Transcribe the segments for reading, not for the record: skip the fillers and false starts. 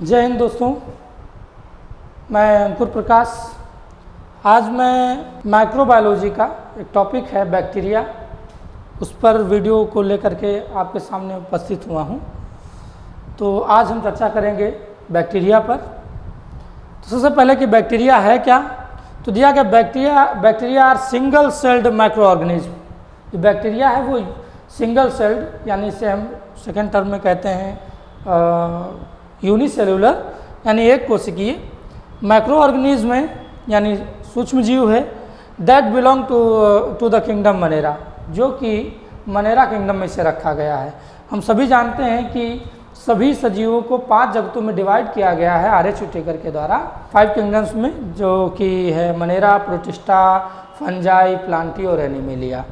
जय हिंद दोस्तों, मैं अंकुर प्रकाश। आज मैं माइक्रोबायोलॉजी का एक टॉपिक है बैक्टीरिया, उस पर वीडियो को लेकर के आपके सामने उपस्थित हुआ हूँ। तो आज हम चर्चा करेंगे बैक्टीरिया पर। तो सबसे पहले कि बैक्टीरिया है क्या, तो दिया गया bacteria are single celled microorganism. जो बैक्टीरिया है वो सिंगल सेल्ड, यानी इसे हम सेकेंड टर्म में कहते हैं यूनिसेलुलर, यानी एक कोशिकीय माइक्रो ऑर्गेनिज्म है, यानी सूक्ष्म जीव है। That belong to the kingdom Monera, जो कि मनेरा किंगडम में से रखा गया है। हम सभी जानते हैं कि सभी सजीवों को 5 जगतों में डिवाइड किया गया है RH व्हिटेकर के द्वारा 5 किंगडम्स में, जो कि है मनेरा, प्रोटिस्टा, फंजाई, प्लांटी और एनिमेलिया।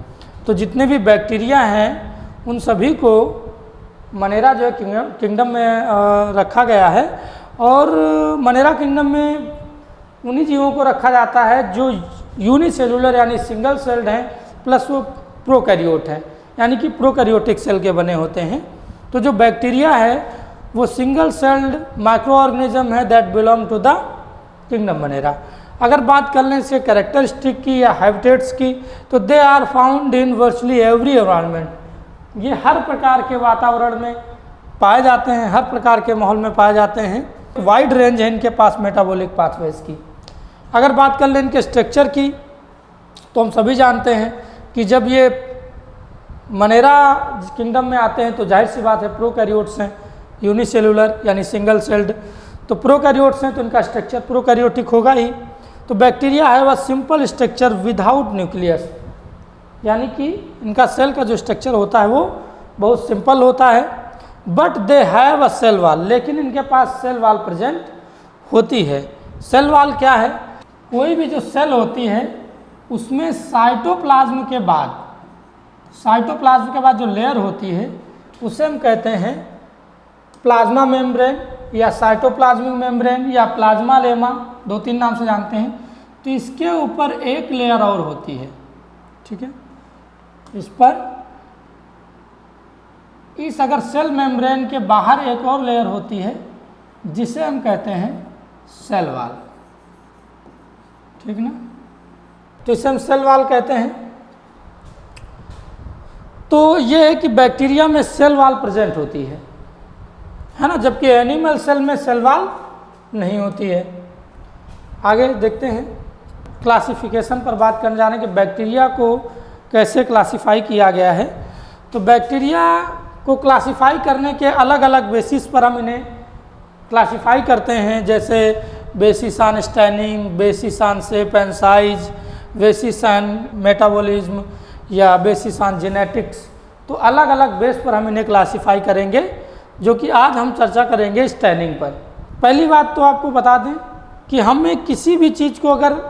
तो जितने भी बैक्टीरिया हैं उन सभी को मनेरा जो है किंगडम में रखा गया है। और मनेरा किंगडम में उन्हीं जीवों को रखा जाता है जो यूनिसेलुलर यानी सिंगल सेल्ड हैं, प्लस वो प्रोकैरियोट हैं, यानी कि प्रोकैरियोटिक सेल के बने होते हैं। तो जो बैक्टीरिया है वो सिंगल सेल्ड माइक्रो ऑर्गेनिज्म है that belong to the kingdom Monera. अगर बात कर लें इसके कैरेक्टरिस्टिक की या हैबिटेट्स की, तो they are found in virtually every environment. ये हर प्रकार के वातावरण में पाए जाते हैं, हर प्रकार के माहौल में पाए जाते हैं। वाइड रेंज है इनके पास मेटाबॉलिक पाथवेज की। अगर बात कर लें इनके स्ट्रक्चर की, तो हम सभी जानते हैं कि जब ये मनेरा किंगडम में आते हैं तो जाहिर सी बात है प्रोकैरियोट्स हैं, यूनिसेलुलर यानी सिंगल सेल्ड। तो प्रोकैरियोट्स हैं तो इनका स्ट्रक्चर प्रोकैरियोटिक होगा ही। तो बैक्टीरिया है वह सिंपल स्ट्रक्चर विदाउट न्यूक्लियस, यानी कि इनका सेल का जो स्ट्रक्चर होता है वो बहुत सिंपल होता है। But they have a cell wall, लेकिन इनके पास सेल वॉल प्रेजेंट होती है। सेल वॉल क्या है? कोई भी जो सेल होती है उसमें साइटोप्लाज्म के बाद जो लेयर होती है उसे हम कहते हैं प्लाज्मा मेम्ब्रेन या साइटोप्लाज्मिक मेम्ब्रेन या प्लाज्मा लेमा, 2-3 नाम से जानते हैं। तो इसके ऊपर एक लेयर और होती है, ठीक है। इस पर अगर सेल मेम्ब्रेन के बाहर एक और लेयर होती है जिसे हम कहते हैं सेल वॉल, ठीक ना। तो इसे हम सेल वॉल कहते हैं। तो ये है कि बैक्टीरिया में सेल वॉल प्रेजेंट होती है ना, जबकि एनिमल सेल में सेल वॉल नहीं होती है। आगे देखते हैं क्लासिफिकेशन पर बात करने जा रहे हैं कि बैक्टीरिया को कैसे क्लासिफाई किया गया है। तो बैक्टीरिया को क्लासिफाई करने के अलग अलग बेसिस पर हम इन्हें क्लासिफाई करते हैं, जैसे basis on staining, basis on shape and size, basis on metabolism या बेसिस ऑन जेनेटिक्स। तो अलग अलग बेस पर हम इन्हें क्लासिफाई करेंगे, जो कि आज हम चर्चा करेंगे स्टैनिंग पर। पहली बात तो आपको बता दें कि हमें किसी भी चीज़ को अगर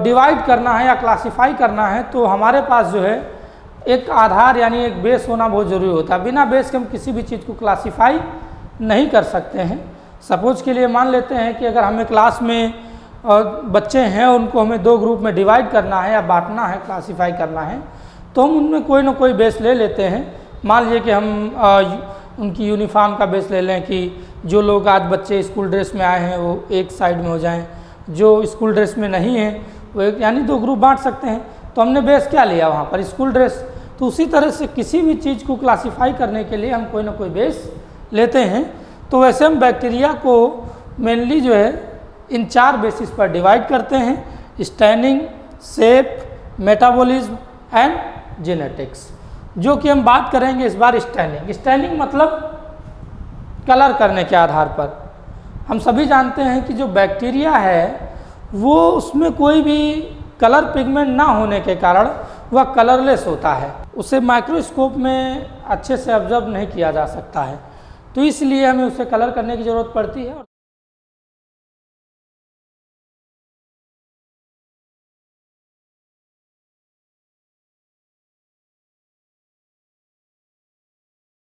डिवाइड करना है या क्लासिफाई करना है तो हमारे पास जो है एक आधार यानी एक बेस होना बहुत ज़रूरी होता है। बिना बेस के हम किसी भी चीज़ को क्लासिफाई नहीं कर सकते हैं। सपोज के लिए मान लेते हैं कि अगर हमें क्लास में बच्चे हैं, उनको हमें 2 ग्रुप में डिवाइड करना है या बांटना है, क्लासिफाई करना है, तो हम उनमें कोई ना कोई बेस ले लेते हैं। मान लीजिए कि हम उनकी यूनिफॉर्म का बेस ले लें कि जो लोग आज बच्चे स्कूल ड्रेस में आए हैं वो एक साइड में हो जाएं, जो स्कूल ड्रेस में नहीं है वो एक, यानी 2 ग्रुप बांट सकते हैं। तो हमने बेस क्या लिया वहाँ पर? School dress. तो उसी तरह से किसी भी चीज़ को क्लासिफाई करने के लिए हम कोई ना कोई बेस लेते हैं। तो वैसे हम बैक्टीरिया को मेनली जो है इन 4 बेसिस पर डिवाइड करते हैं: staining, shape, metabolism and genetics. जो कि हम बात करेंगे इस बार स्टैनिंग। स्टैनिंग मतलब कलर करने के आधार पर। हम सभी जानते हैं कि जो बैक्टीरिया है वो उसमें कोई भी कलर पिगमेंट ना होने के कारण वह कलरलेस होता है, उसे माइक्रोस्कोप में अच्छे से ऑब्जर्व नहीं किया जा सकता है। तो इसलिए हमें उसे कलर करने की ज़रूरत पड़ती है।